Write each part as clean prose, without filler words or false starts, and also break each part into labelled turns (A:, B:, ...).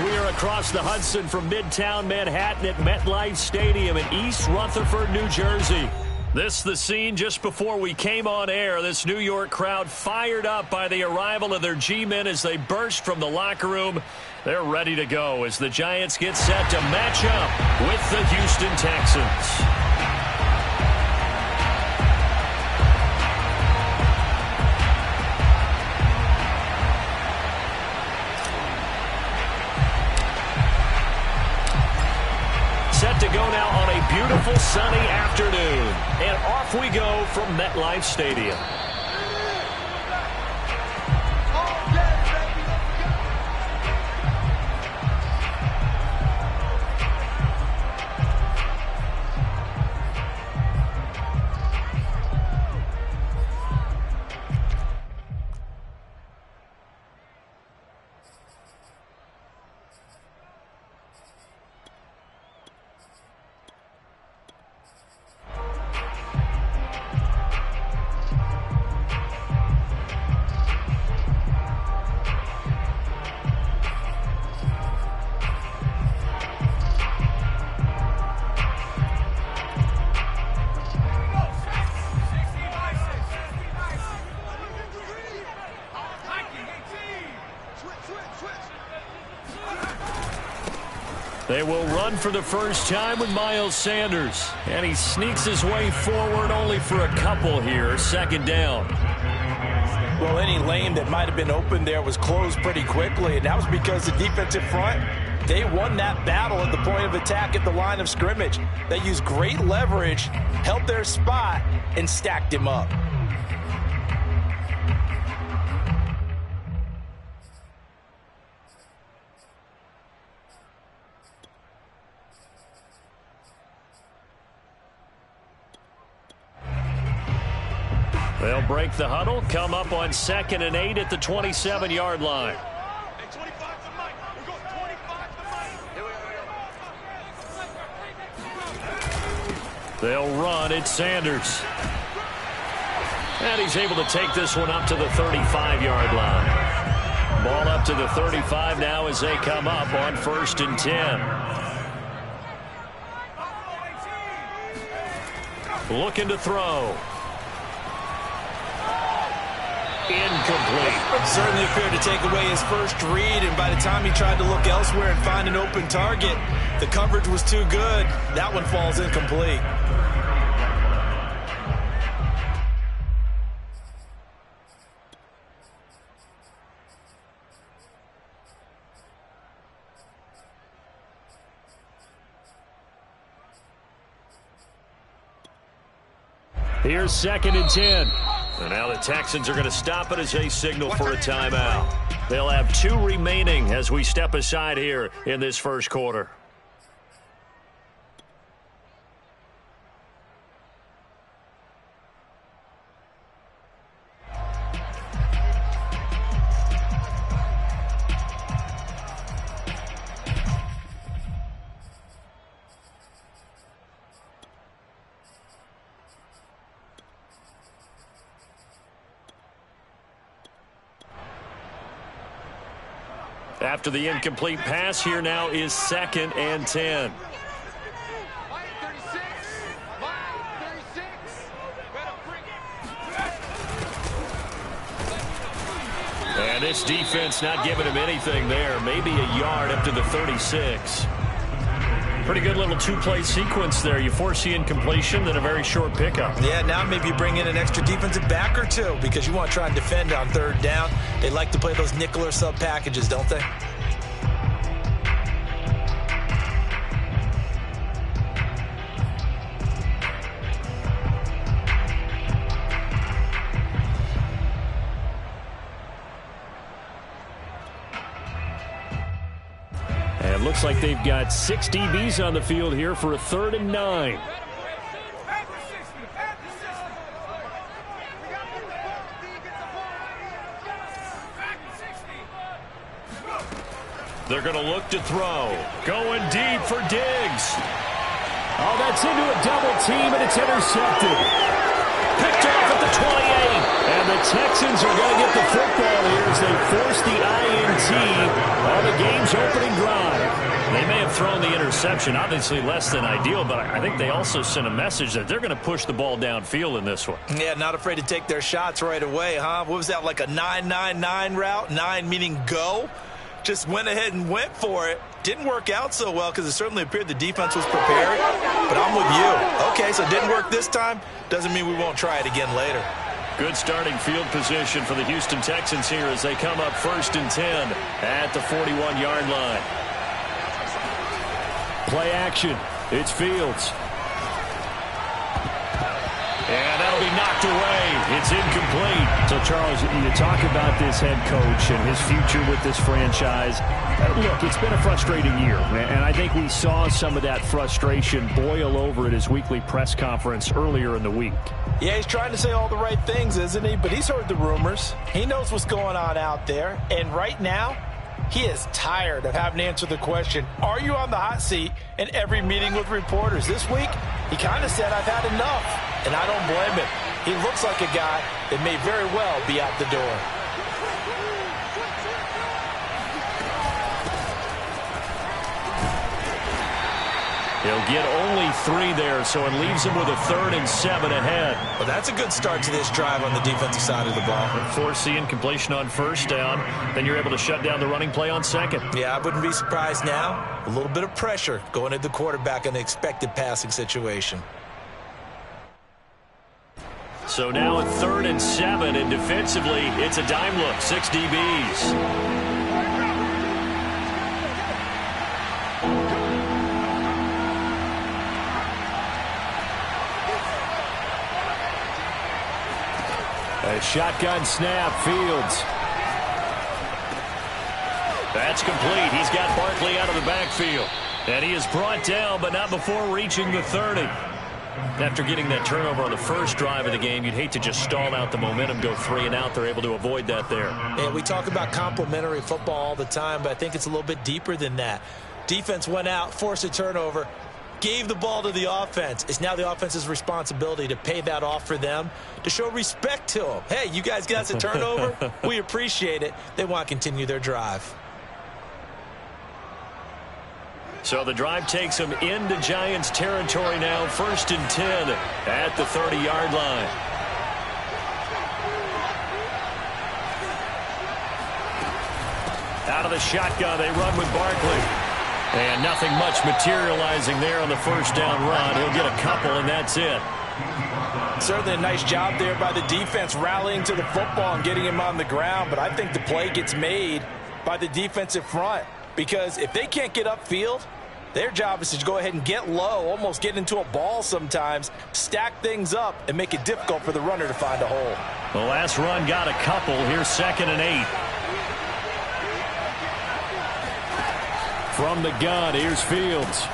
A: We are across the Hudson from Midtown Manhattan at MetLife Stadium in East Rutherford, New Jersey. This is the scene just before we came on air. This New York crowd fired up by the arrival of their G-men as they burst from the locker room. They're ready to go as the Giants get set to match up with the Houston Texans. Set to go now on a beautiful sunny afternoon. And off we go from MetLife Stadium. They will run for the first time with Miles Sanders. And he sneaks his way forward only for a couple here. Second down.
B: Well, any lane that might have been open there was closed pretty quickly. And that was because the defensive front, they won that battle at the point of attack at the line of scrimmage. They used great leverage, held their spot, and stacked him up.
A: They'll break the huddle, come up on 2nd and 8 at the 27-yard line. They'll run. It's Sanders. And he's able to take this one up to the 35-yard line. Ball up to the 35 now as they come up on 1st and 10. Looking to throw. Incomplete.
B: Certainly appeared to take away his first read, and by the time he tried to look elsewhere and find an open target, the coverage was too good. That one falls incomplete.
A: Here's 2nd and 10. And now the Texans are going to stop it as they signal for a timeout. They'll have 2 remaining as we step aside here in this first quarter. After the incomplete pass, here now is 2nd and 10. And this defense not giving him anything there. Maybe a yard up to the 36. Pretty good little 2-play sequence there. You force the incompletion, then a very short pickup.
B: Yeah, now maybe you bring in an extra defensive back or two because you want to try and defend on 3rd down. They like to play those nickel or sub packages, don't they?
A: And looks like they've got 6 DBs on the field here for a 3rd and 9. They're going to look to throw. Going deep for Diggs. Oh, that's into a double team, and it's intercepted. Picked off at the 28. And the Texans are going to get the football here as they force the INT on the game's opening drive. throwing the interception, obviously less than ideal, but I think they also sent a message that they're going to push the ball downfield in this one.
B: Yeah, not afraid to take their shots right away, huh? What was that, like a 9-9-9 route? 9 meaning go? Just went ahead and went for it. Didn't work out so well because it certainly appeared the defense was prepared. But I'm with you. Okay, so it didn't work this time. Doesn't mean we won't try it again later.
A: Good starting field position for the Houston Texans here as they come up 1st and 10 at the 41-yard line. Play action. It's Fields. And that'll be knocked away. It's incomplete.
C: So, Charles, you talk about this head coach and his future with this franchise. Look, it's been a frustrating year, and I think we saw some of that frustration boil over at his weekly press conference earlier in the week.
B: Yeah, he's trying to say all the right things, isn't he? But he's heard the rumors. He knows what's going on out there. And right now, he is tired of having to answer the question, are you on the hot seat in every meeting with reporters? This week, he kind of said, I've had enough. And I don't blame him. He looks like a guy that may very well be out the door.
A: He'll get only 3 there, so it leaves him with a 3rd and 7 ahead.
B: Well, that's a good start to this drive on the defensive side of the ball.
A: Force the incompletion on 1st down, then you're able to shut down the running play on 2nd.
B: Yeah, I wouldn't be surprised now. A little bit of pressure going at the quarterback in the expected passing situation.
A: So now at 3rd and 7, and defensively, it's a dime look, 6 DBs. A shotgun snap, Fields. That's complete. He's got Barkley out of the backfield. And he is brought down, but not before reaching the 30. After getting that turnover on the first drive of the game, you'd hate to just stall out the momentum, go 3 and out. They're able to avoid that there.
B: Yeah, we talk about complementary football all the time, but I think it's a little bit deeper than that. Defense went out, forced a turnover, gave the ball to the offense. It's now the offense's responsibility to pay that off for them, to show respect to them. Hey, you guys got us a turnover. We appreciate it. They want to continue their drive.
A: So the drive takes them into Giants territory now, 1st and 10 at the 30-yard line. Out of the shotgun, they run with Barkley. And nothing much materializing there on the 1st down run. He'll get a couple, and that's it.
B: Certainly a nice job there by the defense rallying to the football and getting him on the ground. But I think the play gets made by the defensive front. Because if they can't get upfield, their job is to go ahead and get low, almost get into a ball sometimes, stack things up, and make it difficult for the runner to find a hole.
A: The last run got a couple. Here's 2nd and 8. From the gun, here's Fields.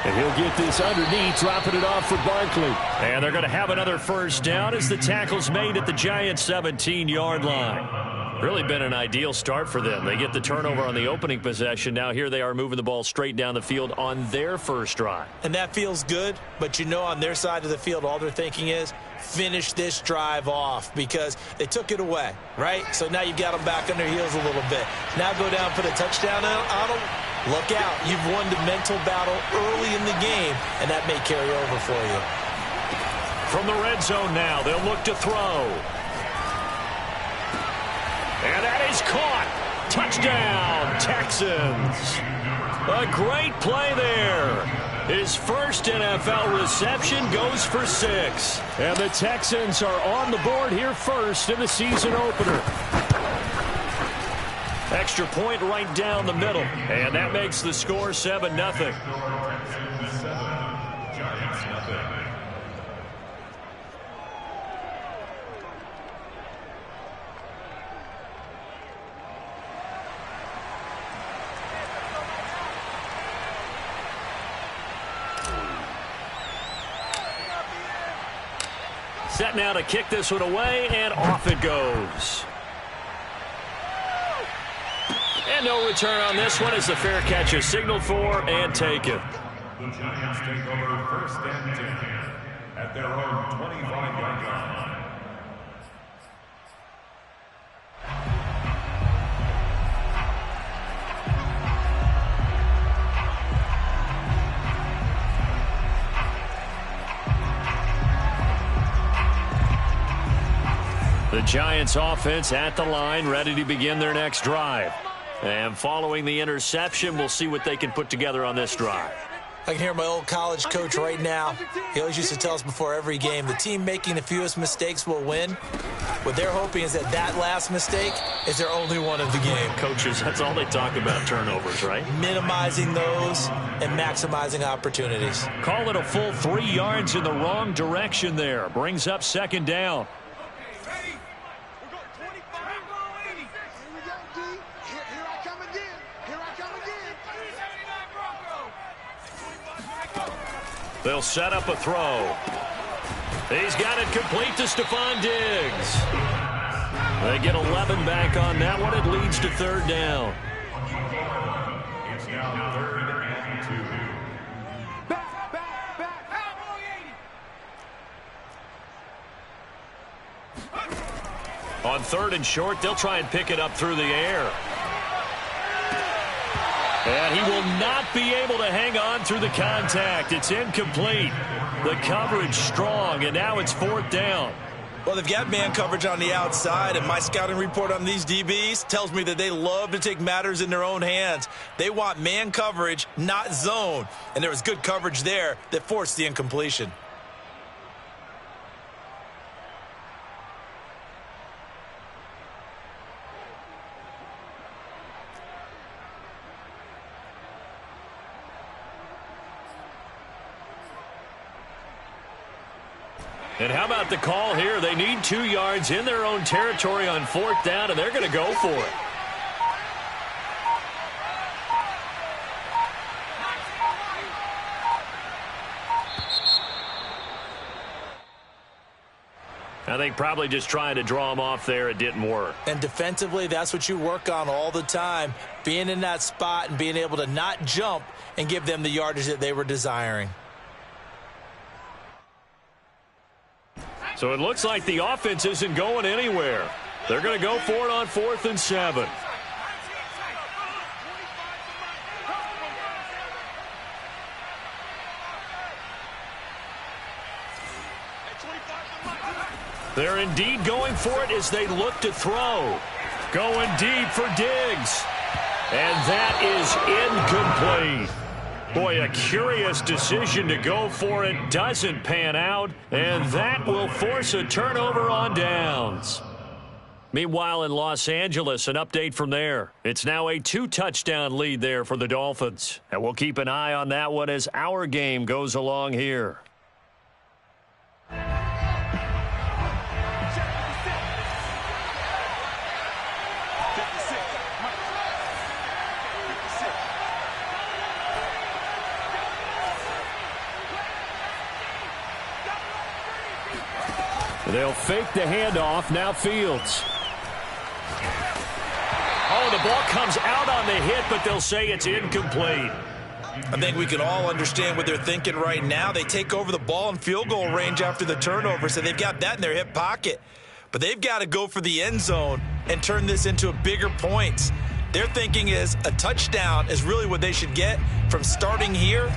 A: And he'll get this underneath, dropping it off for Barkley. And they're going to have another 1st down as the tackle's made at the Giants' 17-yard line. Really been an ideal start for them. They get the turnover on the opening possession. Now here they are moving the ball straight down the field on their 1st drive.
B: And that feels good, but you know on their side of the field all they're thinking is finish this drive off because they took it away, right? So now you've got them back on their heels a little bit. Now go down, put a touchdown on them. Look out. You've won the mental battle early in the game, and that may carry over for you.
A: From the red zone now, they'll look to throw. And that is caught. Touchdown, Texans. A great play there. His 1st NFL reception goes for 6. And the Texans are on the board here first in the season opener. Extra point right down the middle. And that makes the score 7-0. Set now to kick this one away, and off it goes. And no return on this one as the fair catch is signaled for and taken.
D: The Giants take over 1st and 10 at their own 25-yard line.
A: The Giants offense at the line, ready to begin their next drive. And following the interception, we'll see what they can put together on this drive.
B: I can hear my old college coach right now. He always used to tell us before every game, the team making the fewest mistakes will win. What they're hoping is that last mistake is their only one of the game.
A: Coaches, that's all they talk about, turnovers, right?
B: Minimizing those and maximizing opportunities.
A: Call it a full 3 yards in the wrong direction there. Brings up second down. They'll set up a throw. He's got it complete to Stephon Diggs. They get 11 back on that one. It leads to third down.
D: It's now 3rd and 2.
A: On 3rd and short, they'll try and pick it up through the air. And he will not be able to hang on through the contact. It's incomplete. The coverage strong, and now it's 4th down.
B: Well, they've got man coverage on the outside, and my scouting report on these DBs tells me that they love to take matters in their own hands. They want man coverage, not zone. And there was good coverage there that forced the incompletion.
A: And how about the call here? They need 2 yards in their own territory on 4th down, and they're going to go for it. I think probably just trying to draw them off there. It didn't work.
B: And defensively, that's what you work on all the time. Being in that spot and being able to not jump and give them the yardage that they were desiring.
A: So it looks like the offense isn't going anywhere. They're going to go for it on 4th and 7. They're indeed going for it as they look to throw. Going deep for Diggs. And that is incomplete. Boy, a curious decision to go for it. Doesn't pan out. And that will force a turnover on downs. Meanwhile, in Los Angeles, an update from there. It's now a 2-touchdown lead there for the Dolphins. And we'll keep an eye on that one as our game goes along here. They'll fake the handoff. Now Fields. Oh, the ball comes out on the hit, but they'll say it's incomplete.
B: I think we can all understand what they're thinking right now. They take over the ball in field goal range after the turnover, so they've got that in their hip pocket. But they've got to go for the end zone and turn this into a bigger points. Their thinking is a touchdown is really what they should get from starting here.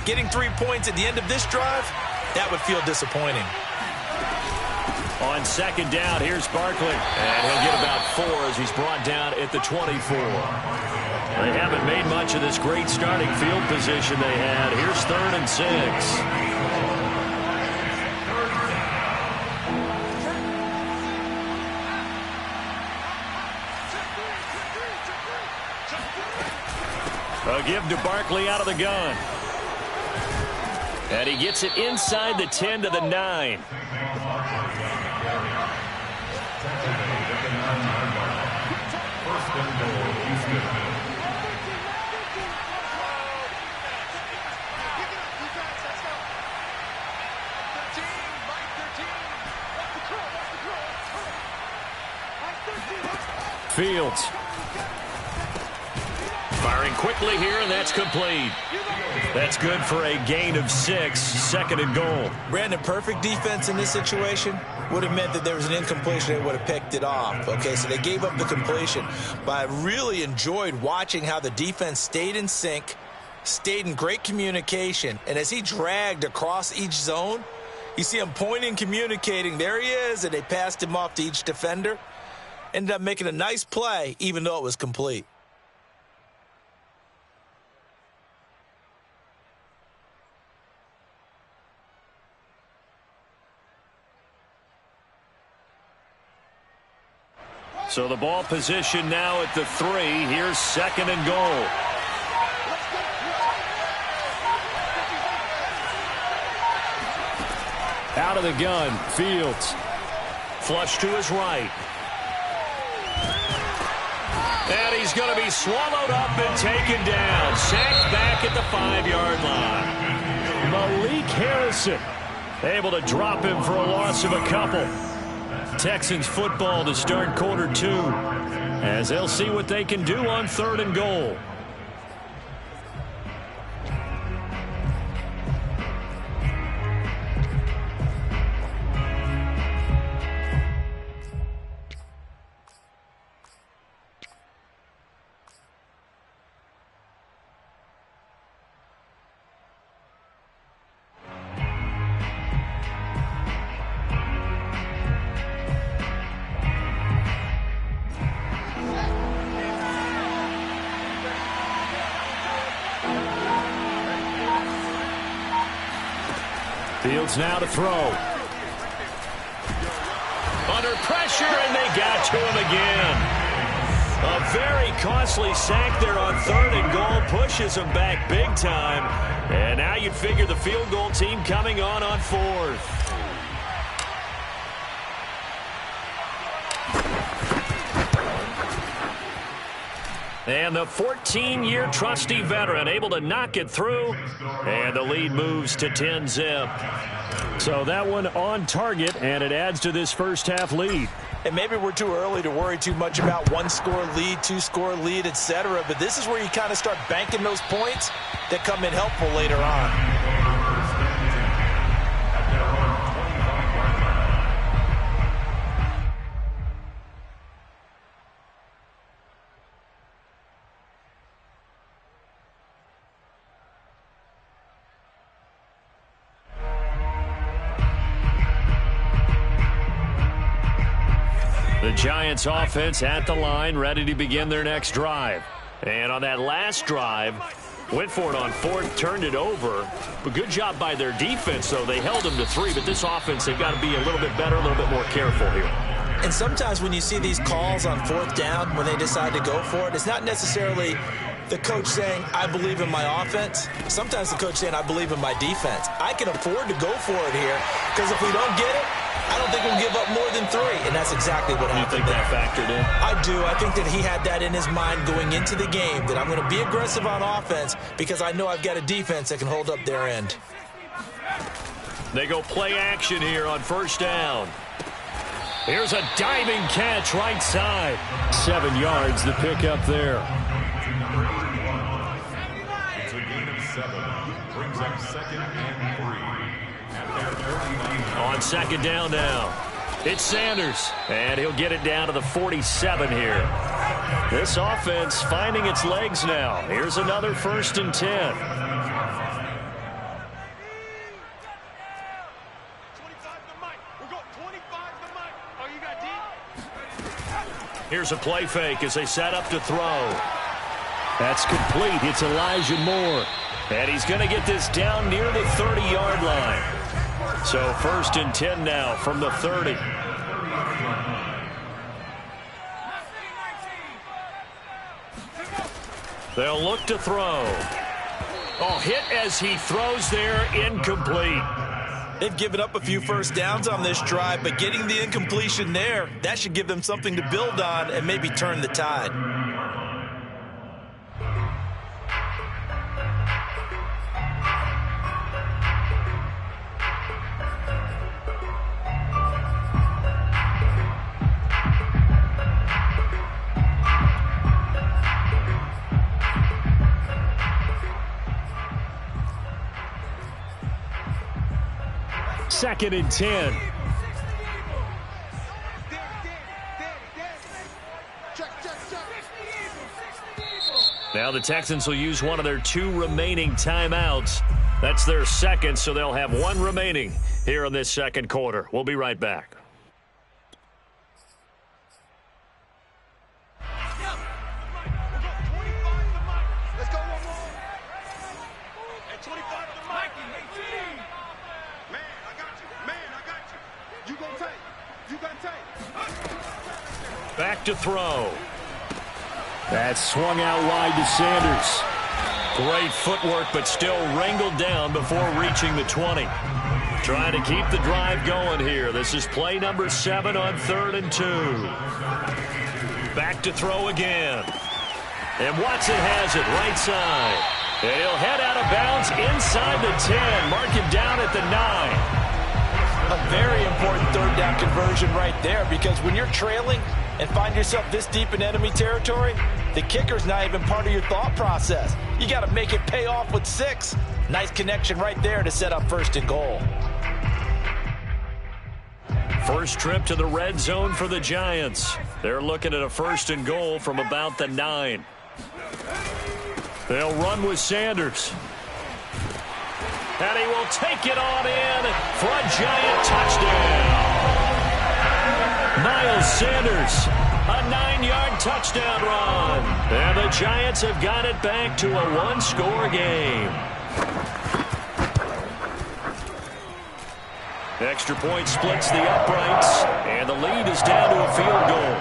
B: Getting 3 points at the end of this drive, that would feel disappointing.
A: On 2nd down, here's Barkley. And he'll get about 4 as he's brought down at the 24. They haven't made much of this great starting field position they had. Here's 3rd and 6. A give to Barkley out of the gun. And he gets it inside the 10 to the 9. Fields. Firing quickly here, and that's complete. That's good for a gain of 6, 2nd and goal.
B: Brandon, perfect defense in this situation would have meant that there was an incompletion. They would have picked it off. Okay, so they gave up the completion. But I really enjoyed watching how the defense stayed in sync, stayed in great communication. And as he dragged across each zone, You see him pointing, communicating. There he is, and they passed him off to each defender. Ended up making a nice play, even though it was complete.
A: So the ball position now at the 3. Here's 2nd and goal. Out of the gun, Fields. Flush to his right. And he's going to be swallowed up and taken down. Sacked back at the 5-yard line. Malik Harrison able to drop him for a loss of a couple. Texans football to start quarter 2 as they'll see what they can do on 3rd and goal. Fields now to throw. Under pressure, and they got to him again. A very costly sack there on 3rd and goal. Pushes him back big time. And now you'd figure the field goal team coming on 4th. And the 14-year trusty veteran able to knock it through. And the lead moves to 10-zip. So that one on target, and it adds to this first half lead.
B: And maybe we're too early to worry too much about 1-score lead, 2-score lead, etc. But this is where you kind of start banking those points that come in helpful later on.
A: The Giants offense at the line, ready to begin their next drive. And on that last drive, went for it on 4th, turned it over. But good job by their defense, though. They held them to 3, but this offense, they've got to be a little bit better, a little bit more careful here.
B: And sometimes when you see these calls on 4th down, when they decide to go for it, it's not necessarily the coach saying, I believe in my offense. Sometimes the coach saying, I believe in my defense. I can afford to go for it here, because if we don't get it, I don't think we'll give up more than 3, and that's exactly what happened.
A: You think that factored in?
B: I do. I think that he had that in his mind going into the game, that I'm going to be aggressive on offense because I know I've got a defense that can hold up their end.
A: They go play action here on 1st down. Here's a diving catch right side. 7 yards the pick up there.
D: It's a gain of 7. Brings up 2nd and 3.
A: On 2nd down now, it's Sanders, and he'll get it down to the 47 here. This offense finding its legs now. Here's another 1st and 10. Here's a play fake as they set up to throw. That's complete. It's Elijah Moore, and he's going to get this down near the 30-yard line. So 1st and 10 now from the 30. They'll look to throw. Oh, hit as he throws there, incomplete.
B: They've given up a few 1st downs on this drive, but getting the incompletion there, that should give them something to build on and maybe turn the tide.
A: Second and 10. Now the Texans will use one of their 2 remaining timeouts. That's their second, so they'll have 1 remaining here in this second quarter. We'll be right back. Back to throw.
C: That swung out wide to Sanders.
A: Great footwork, but still wrangled down before reaching the 20. Trying to keep the drive going here. This is play number 7 on 3rd and 2. Back to throw again. And Watson has it right side. And he'll head out of bounds inside the 10. Mark him down at the 9.
B: A very important third down conversion right there, because when you're trailing and find yourself this deep in enemy territory, the kicker's not even part of your thought process. You got to make it pay off with 6. Nice connection right there to set up 1st and goal.
A: First trip to the red zone for the Giants. They're looking at a 1st and goal from about the 9. They'll run with Sanders. And he will take it on in for a Giant touchdown. Miles Sanders, a 9-yard touchdown run. And the Giants have got it back to a 1-score game. Extra point splits the uprights, and the lead is down to a field goal.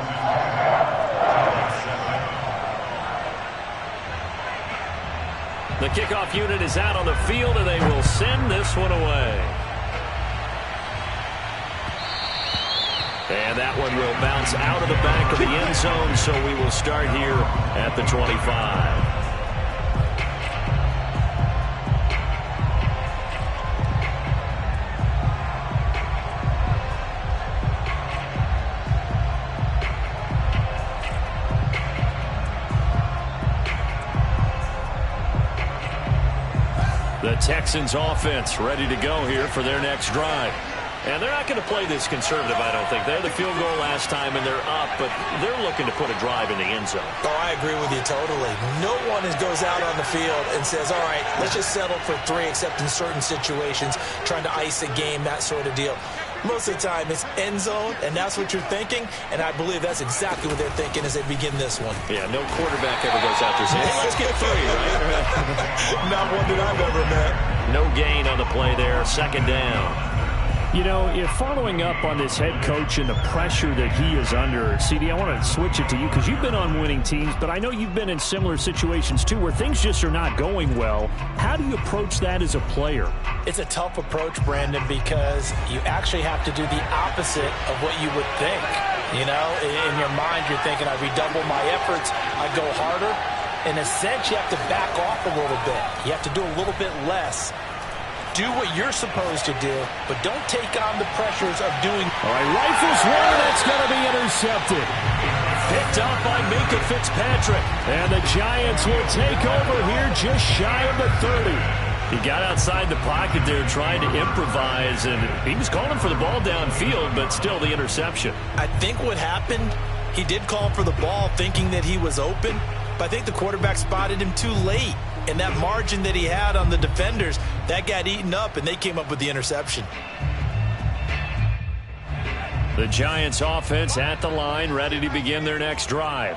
A: The kickoff unit is out on the field, and they will send this one away. And that one will bounce out of the back of the end zone, so we will start here at the 25. The Texans offense ready to go here for their next drive. And they're not going to play this conservative, I don't think. They had the field goal last time, and they're up, but they're looking to put a drive in the end zone.
B: Oh, I agree with you totally. No one goes out on the field and says, all right, let's just settle for 3, except in certain situations, trying to ice a game, that sort of deal. Most of the time, it's end zone, and that's what you're thinking, and I believe that's exactly what they're thinking as they begin this one.
A: Yeah, no quarterback ever goes out there saying, hey, let's get 3, right?
B: Not one that I've ever met.
A: No gain on the play there, 2nd down.
C: You know, if following up on this head coach and the pressure that he is under, CD, I want to switch it to you because you've been on winning teams, but I know you've been in similar situations too where things just are not going well. How do you approach that as a player?
B: It's a tough approach, Brandon, because you actually have to do the opposite of what you would think. You know, in your mind, you're thinking, I redouble my efforts, I go harder. In a sense, you have to back off a little bit. You have to do a little bit less. Do what you're supposed to do, but don't take on the pressures of doing.
C: All right, rifles one, that's going to be intercepted.
A: Picked up by Minka Fitzpatrick.
C: And the Giants will take over here just shy of the 30.
A: He got outside the pocket there trying to improvise, and he was calling for the ball downfield, but still the interception.
B: I think what happened, he did call for the ball thinking that he was open, but I think the quarterback spotted him too late. And that margin that he had on the defenders, that got eaten up, and they came up with the interception.
A: The Giants offense at the line, ready to begin their next drive.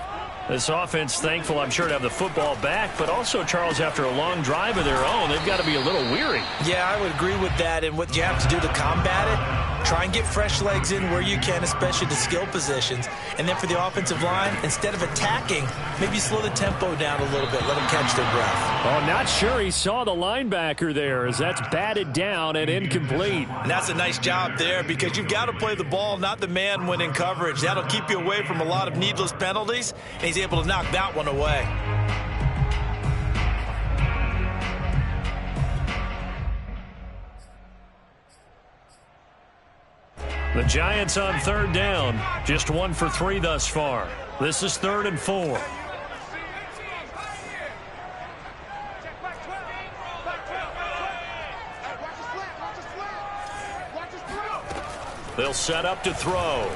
A: This offense thankful, I'm sure, to have the football back, but also, Charles, after a long drive of their own, they've got to be a little weary.
B: Yeah, I would agree with that, and what you have to do to combat it, try and get fresh legs in where you can, especially the skill positions. And then for the offensive line, instead of attacking, maybe slow the tempo down a little bit, let them catch their breath.
C: Oh, not sure he saw the linebacker there as that's batted down and incomplete.
B: And that's a nice job there because you've got to play the ball, not the man when in coverage. That'll keep you away from a lot of needless penalties, and he's able to knock that one away.
A: The Giants on 3rd down, just 1 for 3 thus far. This is 3rd and 4. They'll set up to throw.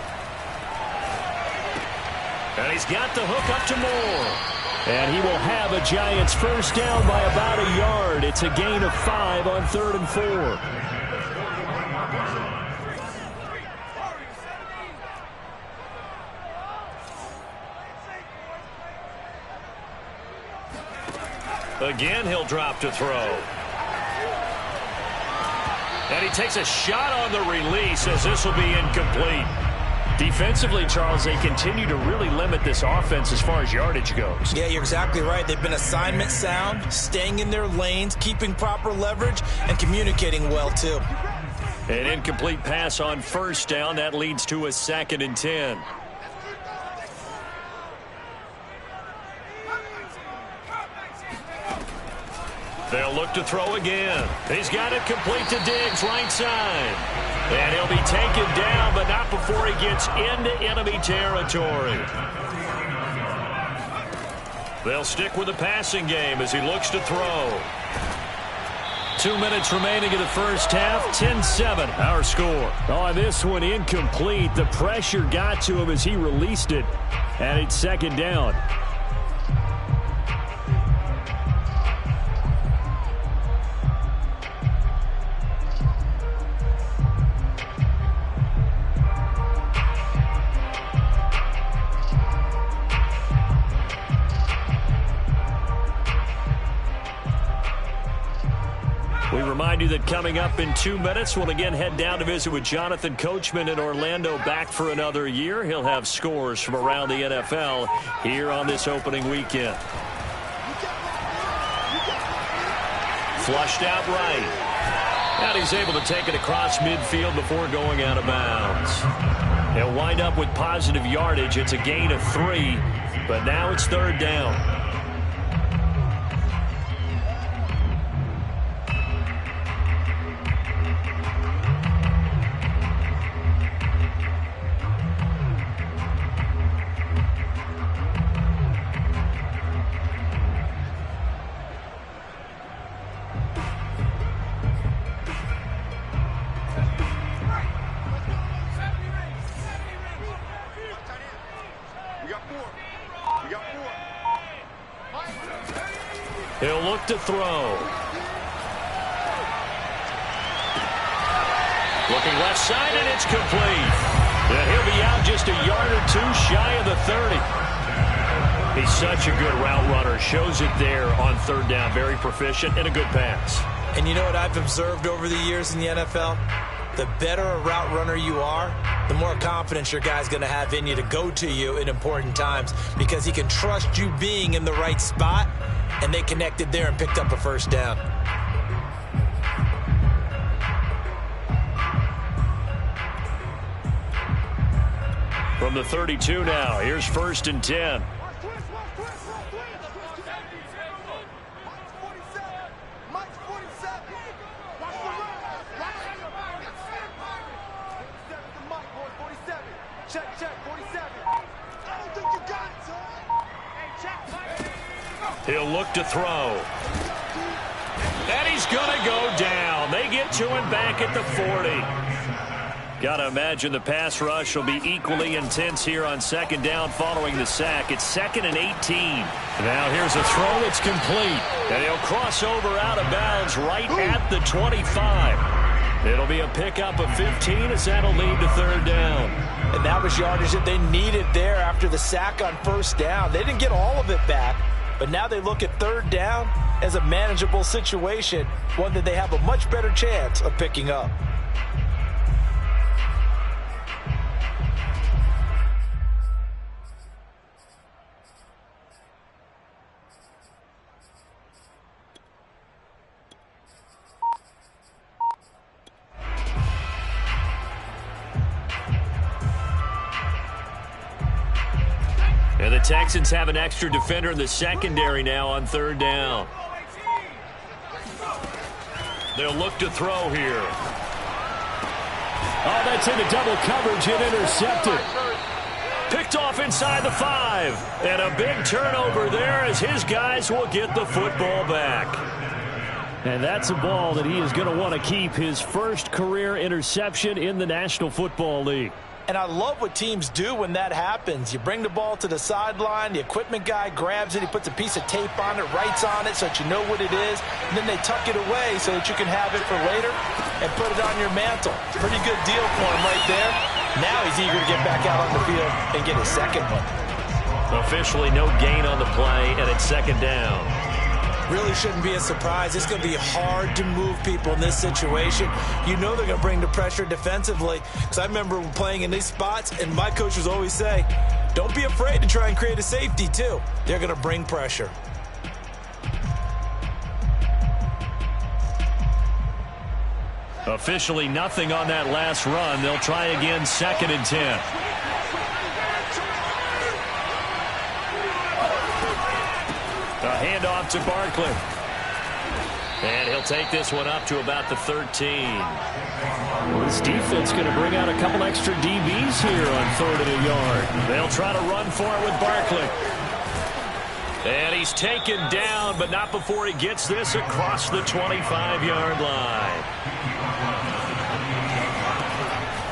A: And he's got the hook up to Moore.
C: And he will have a Giants first down by about a yard. It's a gain of 5 on 3rd and 4.
A: Again, he'll drop to throw. And he takes a shot on the release as this will be incomplete. Defensively, Charles, they continue to really limit this offense as far as yardage goes.
B: Yeah, you're exactly right. They've been assignment sound, staying in their lanes, keeping proper leverage, and communicating well, too.
A: An incomplete pass on first down. That leads to a 2nd and 10. They'll look to throw again. He's got it complete to Diggs, right side. And he'll be taken down, but not before he gets into enemy territory. They'll stick with the passing game as he looks to throw. 2 minutes remaining in the first half. 10-7, our score.
C: Oh, this one incomplete. The pressure got to him as he released it. And it's 2nd down.
A: We remind you that coming up in 2 minutes, we'll again head down to visit with Jonathan Coachman in Orlando, back for another year. He'll have scores from around the NFL here on this opening weekend. Flushed out right. And he's able to take it across midfield before going out of bounds. He'll wind up with positive yardage. It's a gain of 3, but now it's 3rd down. He'll look to throw. Looking left side, and it's complete. And he'll be out just a yard or 2 shy of the 30. He's such a good route runner. Shows it there on 3rd down. Very proficient and a good pass.
B: And you know what I've observed over the years in the NFL? The better a route runner you are, the more confidence your guy's going to have in you to go to you in important times, because he can trust you being in the right spot, and they connected there and picked up a 1st down.
A: From the 32 now, here's 1st and 10. He'll look to throw. And he's going to go down. They get to him back at the 40. Got to imagine the pass rush will be equally intense here on 2nd down following the sack. It's 2nd and 18. Now here's a throw. It's complete. And he'll cross over out of bounds right at the 25. It'll be a pickup of 15 as that'll lead to 3rd down.
B: And that was yardage that they needed there after the sack on 1st down. They didn't get all of it back, but now they look at 3rd down as a manageable situation, one that they have a much better chance of picking up.
A: And the Texans have an extra defender in the secondary now on 3rd down. They'll look to throw here.
C: Oh, that's into double coverage and intercepted.
A: Picked off inside the 5. And a big turnover there as his guys will get the football back.
C: And that's a ball that he is going to want to keep, his first career interception in the National Football League.
B: And I love what teams do when that happens. You bring the ball to the sideline, the equipment guy grabs it, he puts a piece of tape on it, writes on it so that you know what it is, and then they tuck it away so that you can have it for later and put it on your mantle. Pretty good deal for him right there. Now he's eager to get back out on the field and get his second one.
A: Officially no gain on the play, and it's 2nd down.
B: really shouldn't be a surprise. It's going to be hard to move people in this situation. You know they're going to bring the pressure defensively. Because I remember playing in these spots, and my coaches always say, don't be afraid to try and create a safety, too. They're going to bring pressure.
A: Officially nothing on that last run. They'll try again, 2nd and 10. A handoff to Barkley. And he'll take this one up to about the 13.
C: Well, this defense going to bring out a couple extra DBs here on 3rd and a yard.
A: They'll try to run for it with Barkley. And he's taken down, but not before he gets this across the 25-yard line.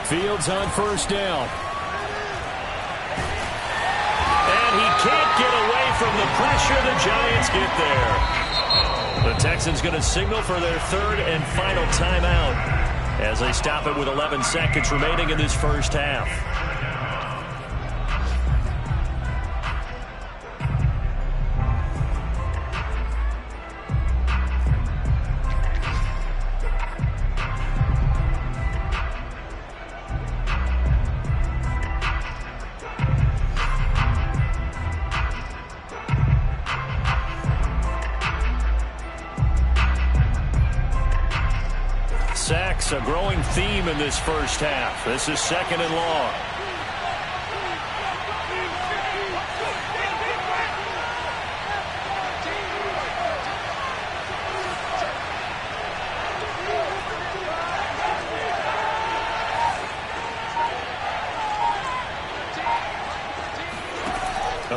C: Fields on 1st down.
A: And he can't get away from the pressure. The Giants get there. The Texans going to signal for their 3rd and final timeout as they stop it with 11 seconds remaining in this first half. Sacks, a growing theme in this first half. This is 2nd and long.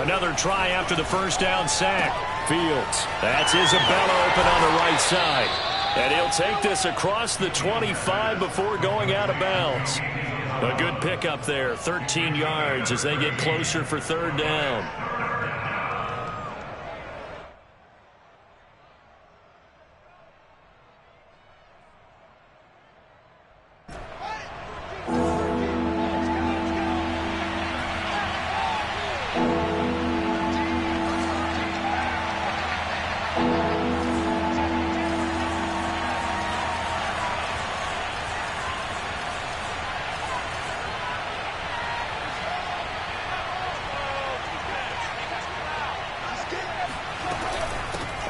A: Another try after the first down sack. Fields. That's Isabella open on the right side. And he'll take this across the 25 before going out of bounds. A good pickup there, 13 yards as they get closer for 3rd down.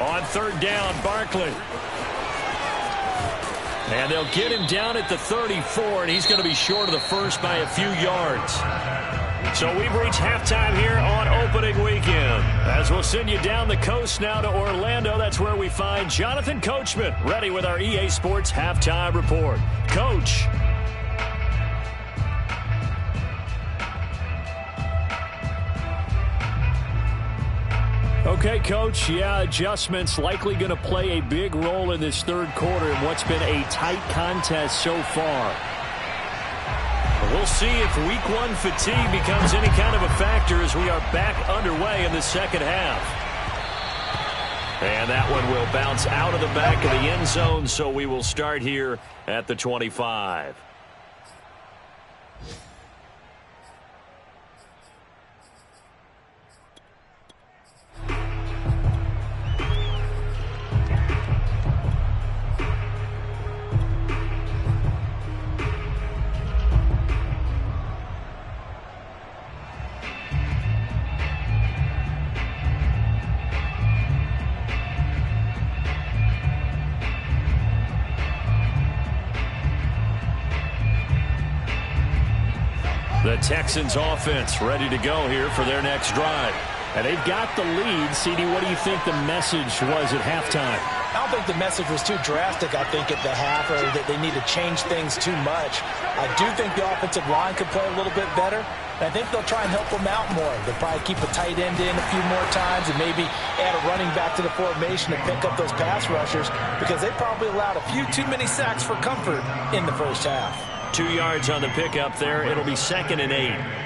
A: On 3rd down, Barkley. And they'll get him down at the 34, and he's going to be short of the first by a few yards. So we've reached halftime here on opening weekend. As we'll send you down the coast now to Orlando, that's where we find Jonathan Coachman ready with our EA Sports Halftime Report. Coach.
C: Okay, Coach, adjustments likely going to play a big role in this 3rd quarter in what's been a tight contest so far.
A: We'll see if week 1 fatigue becomes any kind of a factor as we are back underway in the 2nd half. And that one will bounce out of the back of the end zone, so we will start here at the 25. The Texans offense ready to go here for their next drive.
C: And they've got the lead. CD, what do you think the message was at halftime?
B: I don't think the message was too drastic, I think, at the half, or that they need to change things too much. I do think the offensive line could play a little bit better. And I think they'll try and help them out more. They'll probably keep a tight end in a few more times and maybe add a running back to the formation to pick up those pass rushers, because they probably allowed a few too many sacks for comfort in the first half.
A: 2 yards on the pickup there. It'll be 2nd and 8.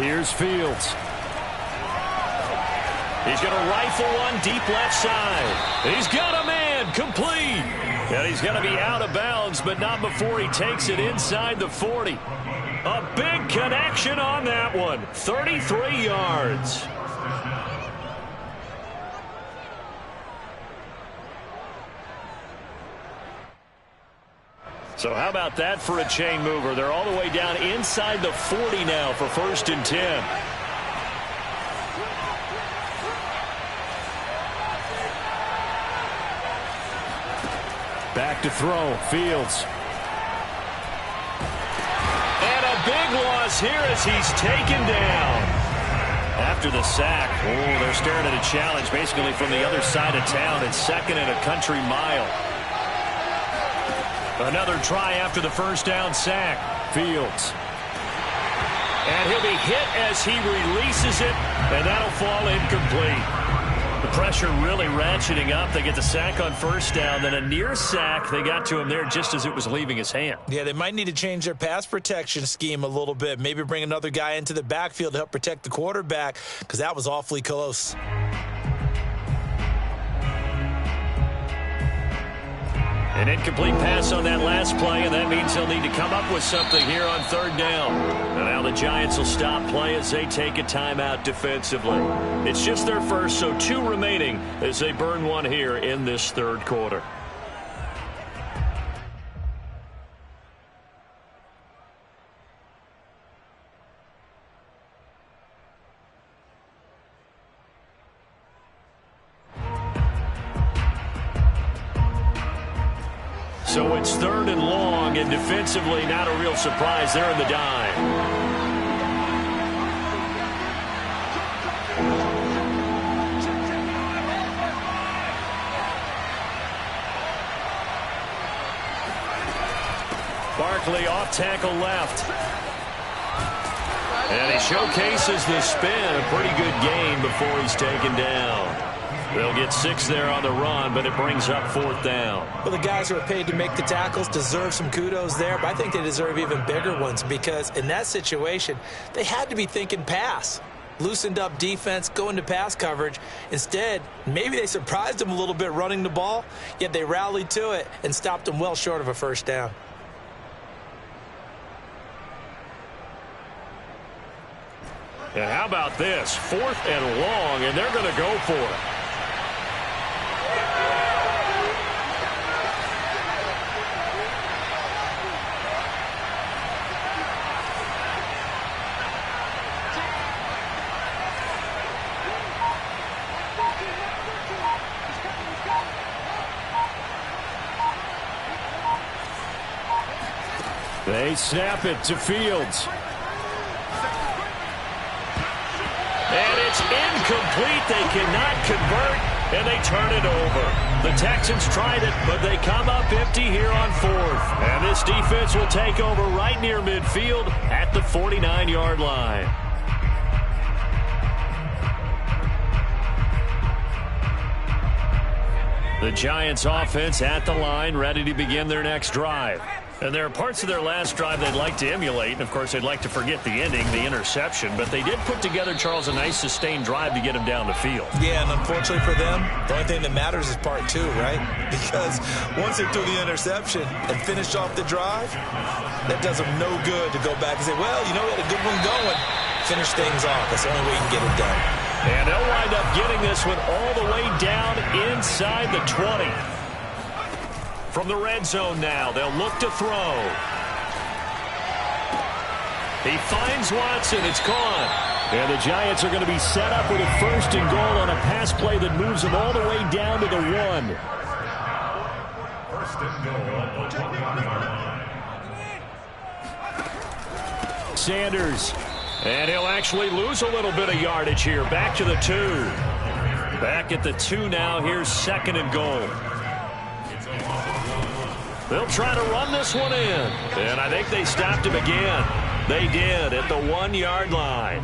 C: Here's Fields.
A: He's going to rifle one deep left side. He's got a man, complete. And he's going to be out of bounds, but not before he takes it inside the 40. A big connection on that one. 33 yards. So how about that for a chain mover? They're all the way down inside the 40 now for 1st and 10.
C: Back to throw. Fields.
A: And a big loss here as he's taken down. After the sack, they're staring at a challenge basically from the other side of town. It's 2nd and a country mile. Another try after the first down sack.
C: Fields.
A: And he'll be hit as he releases it, and that'll fall incomplete. The pressure really ratcheting up. They get the sack on 1st down, then a near sack. They got to him there just as it was leaving his hand.
B: Yeah, they might need to change their pass protection scheme a little bit. Maybe bring another guy into the backfield to help protect the quarterback, because that was awfully close.
A: An incomplete pass on that last play, and that means they'll need to come up with something here on 3rd down. And now the Giants will stop play as they take a timeout defensively. It's just their first, so 2 remaining as they burn one here in this 3rd quarter. So it's 3rd and long, and defensively not a real surprise. They're in the dime. Barkley off tackle left. And he showcases the spin. A pretty good gain before he's taken down. They'll get 6 there on the run, but it brings up 4th down.
B: Well, the guys who are paid to make the tackles deserve some kudos there, but I think they deserve even bigger ones because in that situation, they had to be thinking pass. Loosened up defense, going to pass coverage. Instead, maybe they surprised them a little bit running the ball, yet they rallied to it and stopped them well short of a 1st down.
A: And how about this? 4th and long, and they're going to go for it.
C: They snap it to Fields.
A: And it's incomplete. They cannot convert, and they turn it over. The Texans tried it, but they come up empty here on 4th. And this defense will take over right near midfield at the 49-yard line. The Giants offense at the line, ready to begin their next drive. And there are parts of their last drive they'd like to emulate. And, of course, they'd like to forget the ending, the interception. But they did put together, Charles, a nice sustained drive to get him down the field.
B: Yeah, and unfortunately for them, the only thing that matters is part 2, right? Because once they threw the interception and finished off the drive, that does them no good to go back and say, well, you know, we had a good one going. Finish things off. That's the only way you can get it done.
A: And they'll wind up getting this one all the way down inside the 20. From the red zone now, they'll look to throw. He finds Watson. It's gone.
C: And the Giants are going to be set up with a 1st and goal on a pass play that moves them all the way down to the 1.
D: 1st and goal at the 20-yard line.
C: Sanders.
A: And he'll actually lose a little bit of yardage here. Back to the 2. Back at the 2 now. Here's 2nd and goal. They'll try to run this one in. And I think they stopped him again. They did at the 1-yard line.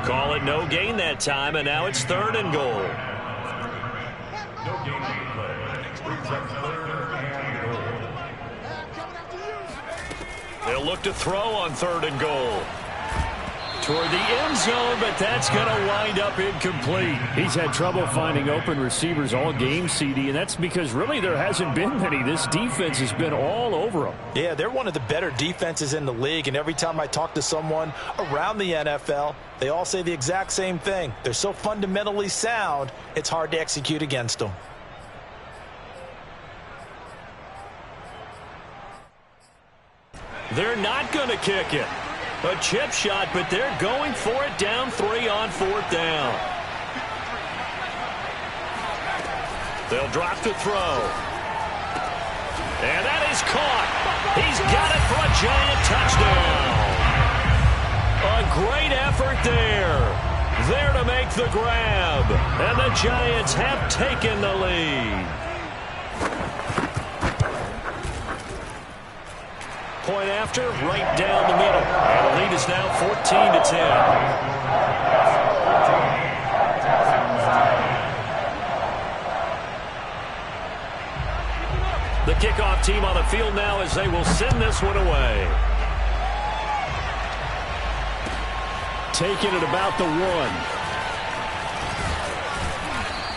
A: Call it no gain that time, and now it's 3rd and goal.
D: No gain on the play. Brings up 3rd and goal.
A: They'll look to throw on 3rd and goal. toward the end zone, but that's going to wind up incomplete.
C: He's had trouble finding open receivers all game, CD, and that's because really there hasn't been many. This defense has been all over them.
B: Yeah, they're one of the better defenses in the league, and every time I talk to someone around the NFL, they all say the exact same thing. They're so fundamentally sound, it's hard to execute against them.
A: They're not going to kick it. A chip shot, but they're going for it down 3 on 4th down. They'll drop to throw. And that is caught. He's got it for a Giant touchdown. A great effort there. There to make the grab. And the Giants have taken the lead. Point after, right down the middle. And the lead is now 14-10. The kickoff team on the field now as they will send this one away.
C: Taking it about the 1.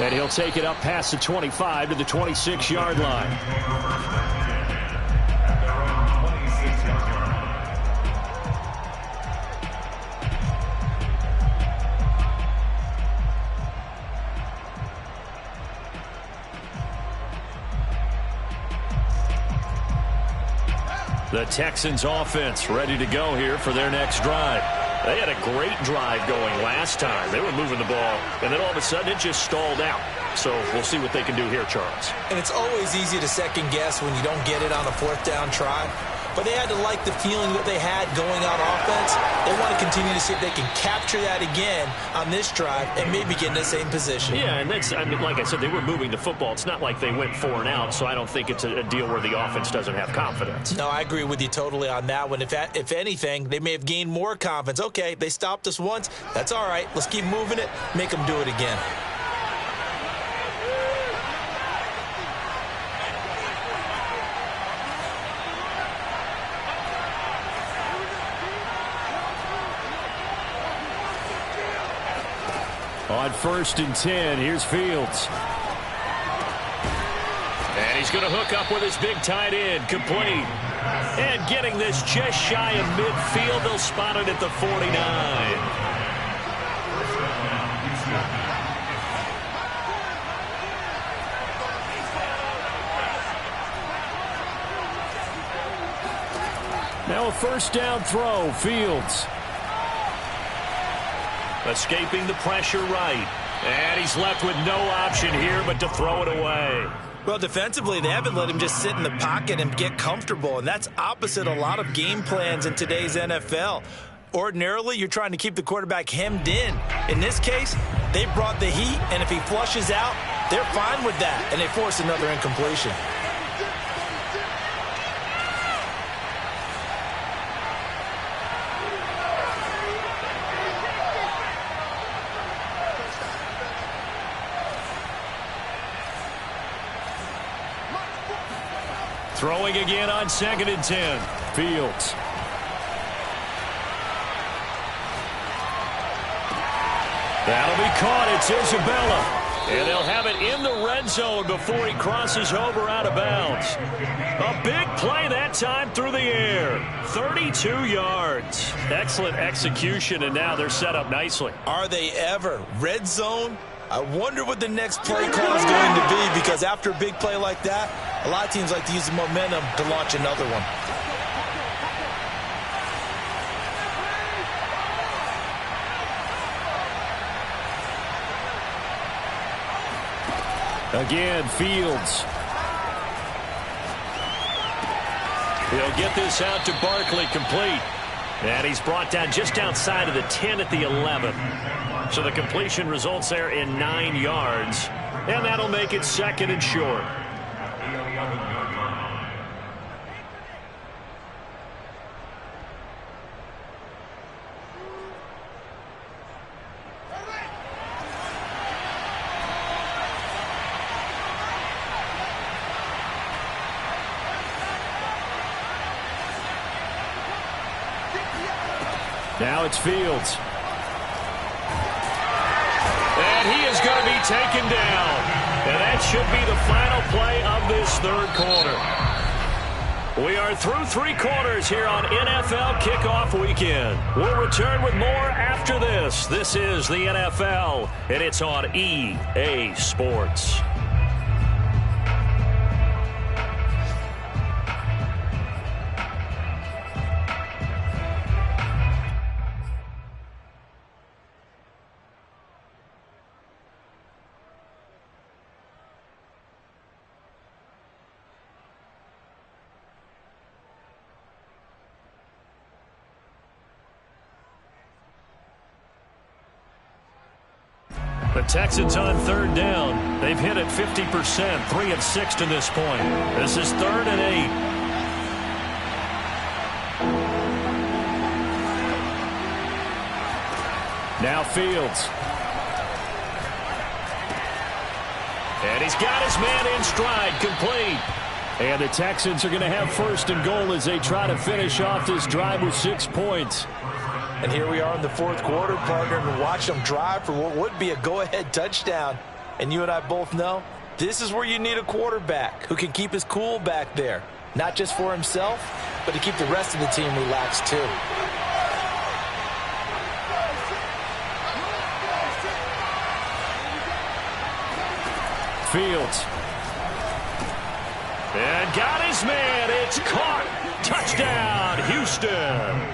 C: And he'll take it up past the 25 to the 26-yard line.
A: The Texans offense ready to go here for their next drive. They had a great drive going last time. They were moving the ball, and then all of a sudden it just stalled out. So we'll see what they can do here, Charles.
B: And it's always easy to second guess when you don't get it on a 4th down try. But they had to like the feeling that they had going on offense. They want to continue to see if they can capture that again on this drive and maybe get in the same position.
A: Yeah, and that's, I mean, like I said, they were moving the football. It's not like they went 4 and out, so I don't think it's a deal where the offense doesn't have confidence.
B: No, I agree with you totally on that one. If anything, they may have gained more confidence. Okay, they stopped us once. That's all right. Let's keep moving it. Make them do it again.
C: On 1st and 10, here's Fields.
A: And he's going to hook up with his big tight end, complete. And getting this just shy of midfield, they'll spot it at the 49.
C: Now a 1st down throw, Fields.
A: Escaping the pressure right. And he's left with no option here but to throw it away.
B: Well, defensively, they haven't let him just sit in the pocket and get comfortable, and that's opposite a lot of game plans in today's NFL. Ordinarily, you're trying to keep the quarterback hemmed in. In this case, they brought the heat, and if he flushes out, they're fine with that, and they force another incompletion.
A: Throwing again on 2nd and 10.
C: Fields.
A: That'll be caught. It's Isabella. And they'll have it in the red zone before he crosses over out of bounds. A big play that time through the air. 32 yards. Excellent execution, and now they're set up nicely.
B: Are they ever? Red zone? I wonder what the next play call is going to be, because after a big play like that, a lot of teams like to use the momentum to launch another one.
C: Again, Fields.
A: He'll get this out to Barkley, complete. And he's brought down just outside of the 10 at the 11. So the completion results there in 9 yards. And that'll make it 2nd and short.
C: Now it's Fields.
A: And he is going to be taken down. And that should be the final play of this third quarter. We are through 3 quarters here on NFL Kickoff Weekend. We'll return with more after this. This is the NFL, and it's on EA Sports. The Texans on third down. They've hit it 50%, 3 of 6 to this point. This is 3rd and 8.
C: Now Fields.
A: And he's got his man in stride, complete.
C: And the Texans are going to have 1st and goal as they try to finish off this drive with 6 points.
B: And here we are in the 4th quarter, partner, and watch them drive for what would be a go-ahead touchdown. And you and I both know this is where you need a quarterback who can keep his cool back there. Not just for himself, but to keep the rest of the team relaxed too.
C: Fields.
A: And got his man. It's caught. Touchdown, Houston.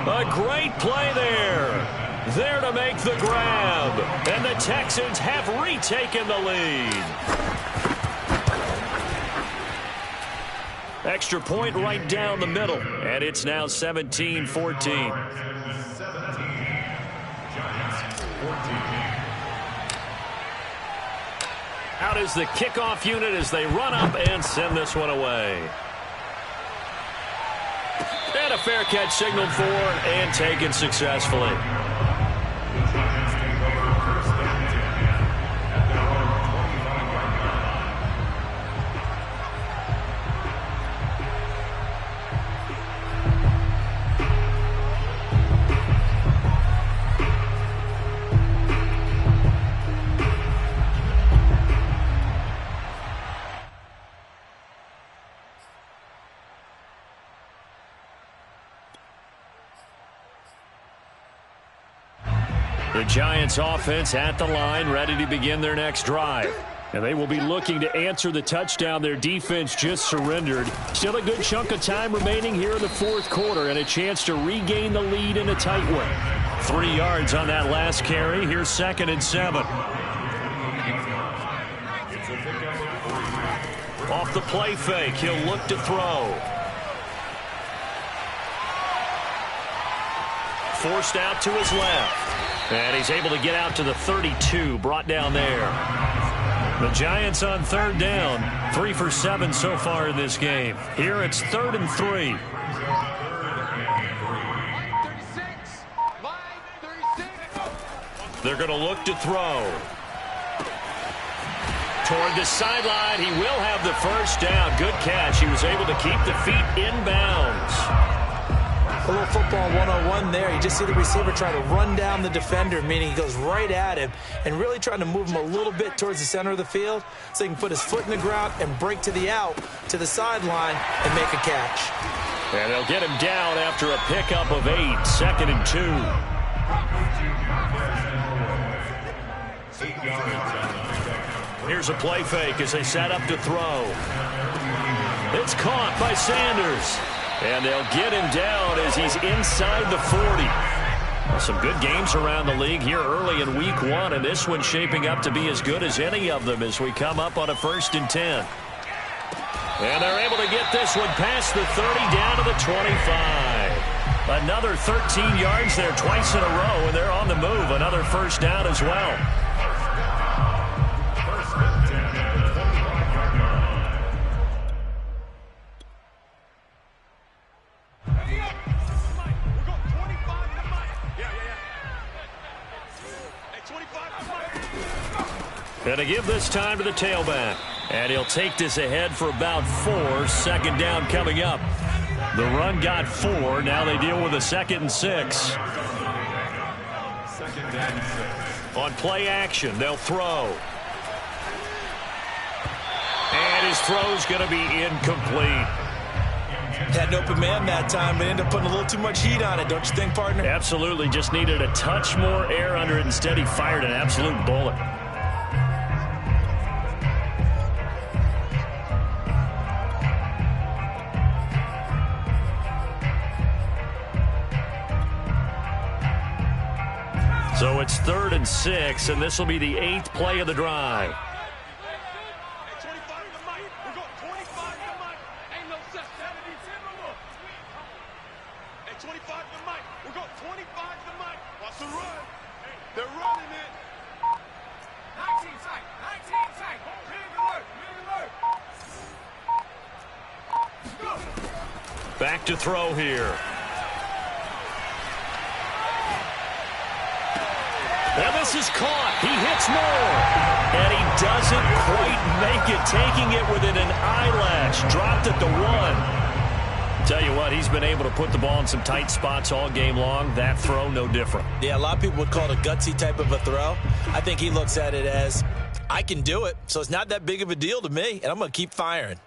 A: A great play there. There to make the grab. And the Texans have retaken the lead. Extra point right down the middle. And it's now 17-14.
D: 17. Giants 14.
A: Out is the kickoff unit as they run up and send this one away. And a fair catch signaled for and taken successfully.
D: The Giants take over 1st and 10 at their own 25-yard line.
A: The Giants offense at the line, ready to begin their next drive.
C: And they will be looking to answer the touchdown their defense just surrendered. Still a good chunk of time remaining here in the 4th quarter and a chance to regain the lead in a tight one.
A: 3 yards on that last carry. Here's 2nd and 7. Off the play fake, he'll look to throw. Forced out to his left. And he's able to get out to the 32, brought down there. The Giants on 3rd down, 3 for 7 so far in this game. Here it's 3rd and 3. They're going to look to throw. Toward the sideline, he will have the 1st down. Good catch. He was able to keep the feet inbounds.
B: A little football 101 there. You just see the receiver try to run down the defender, meaning he goes right at him and really trying to move him a little bit towards the center of the field so he can put his foot in the ground and break to the out, to the sideline, and make a catch.
A: And they'll get him down after a pickup of 8, 2nd and 2. Here's a play fake as they set up to throw. It's caught by Sanders. And they'll get him down as he's inside the 40. Well, some good games around the league here early in week 1, and this one's shaping up to be as good as any of them as we come up on a 1st and 10. And they're able to get this one past the 30 down to the 25. Another 13 yards there twice in a row, and they're on the move. Another 1st down as well. Going to give this time to the tailback. And he'll take this ahead for about 4. 2nd down coming up. The run got 4. Now they deal with a 2nd and 6.
D: 2nd and 6.
A: On play action, they'll throw. And his throw's going to be incomplete.
B: Had an open man that time, but ended up putting a little too much heat on it, don't you think, partner?
A: Absolutely. Just needed a touch more air under it. Instead, he fired an absolute bullet. So it's 3rd and 6, and this will be the 8th play of the drive. Back to throw here. And this is caught. He hits more. And he doesn't quite make it, taking it within an eyelash. Dropped at the 1. Tell you what, he's been able to put the ball in some tight spots all game long. That throw, no different.
B: Yeah, a lot of people would call it a gutsy type of a throw. I think he looks at it as, I can do it, so it's not that big of a deal to me, and I'm going to keep firing.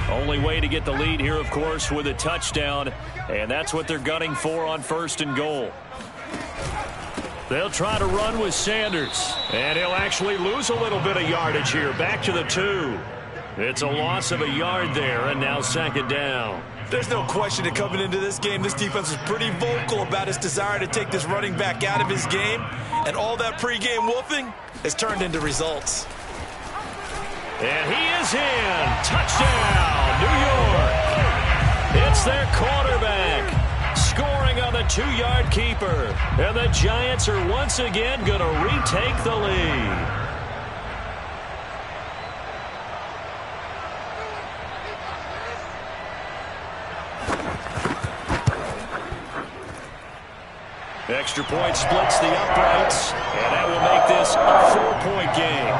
A: Only way to get the lead here, of course, with a touchdown, and that's what they're gunning for on 1st and goal. They'll try to run with Sanders, and he'll actually lose a little bit of yardage here. Back to the 2. It's a loss of a yard there, and now 2nd down.
B: There's no question that coming into this game, this defense was pretty vocal about its desire to take this running back out of his game, and all that pregame wolfing has turned into results.
A: And he is in. Touchdown, New York. It's their quarterback scoring on the 2-yard keeper. And the Giants are once again going to retake the lead. Extra point splits the uprights, and that will make this a 4-point game.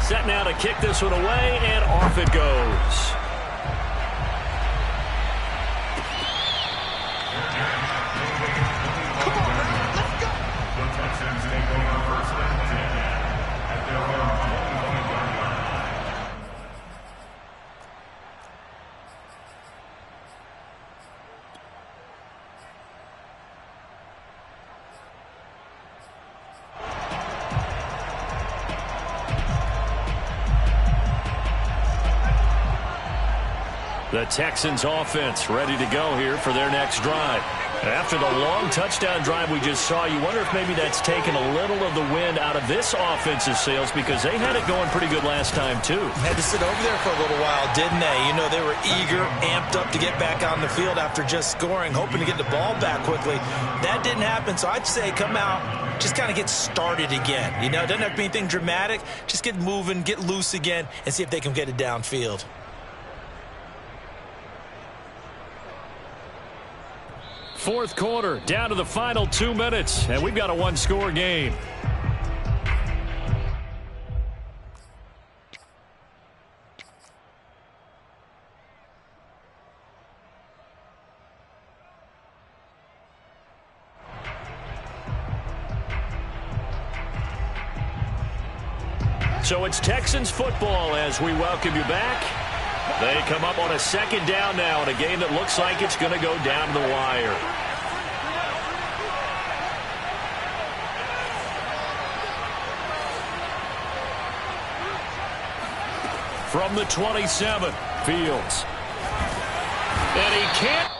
A: Set now to kick this one away, and off it goes.
D: The Texans take over 1st and 10 at their own 25-yard line.
A: The Texans offense ready to go here for their next drive. After the long touchdown drive we just saw, you wonder if maybe that's taken a little of the wind out of this offensive sails, because they had it going pretty good last time too.
B: Had to sit over there for a little while, didn't they? You know, they were eager, amped up to get back on the field after just scoring, hoping to get the ball back quickly. That didn't happen, so I'd say come out, just kind of get started again. You know, it doesn't have to be anything dramatic. Just get moving, get loose again, and see if they can get it downfield.
A: Fourth quarter, down to the final 2 minutes, and we've got a 1-score game. So it's Texans football as we welcome you back. They come up on a 2nd down now in a game that looks like it's going to go down to the wire. From the 27, Fields. And he can't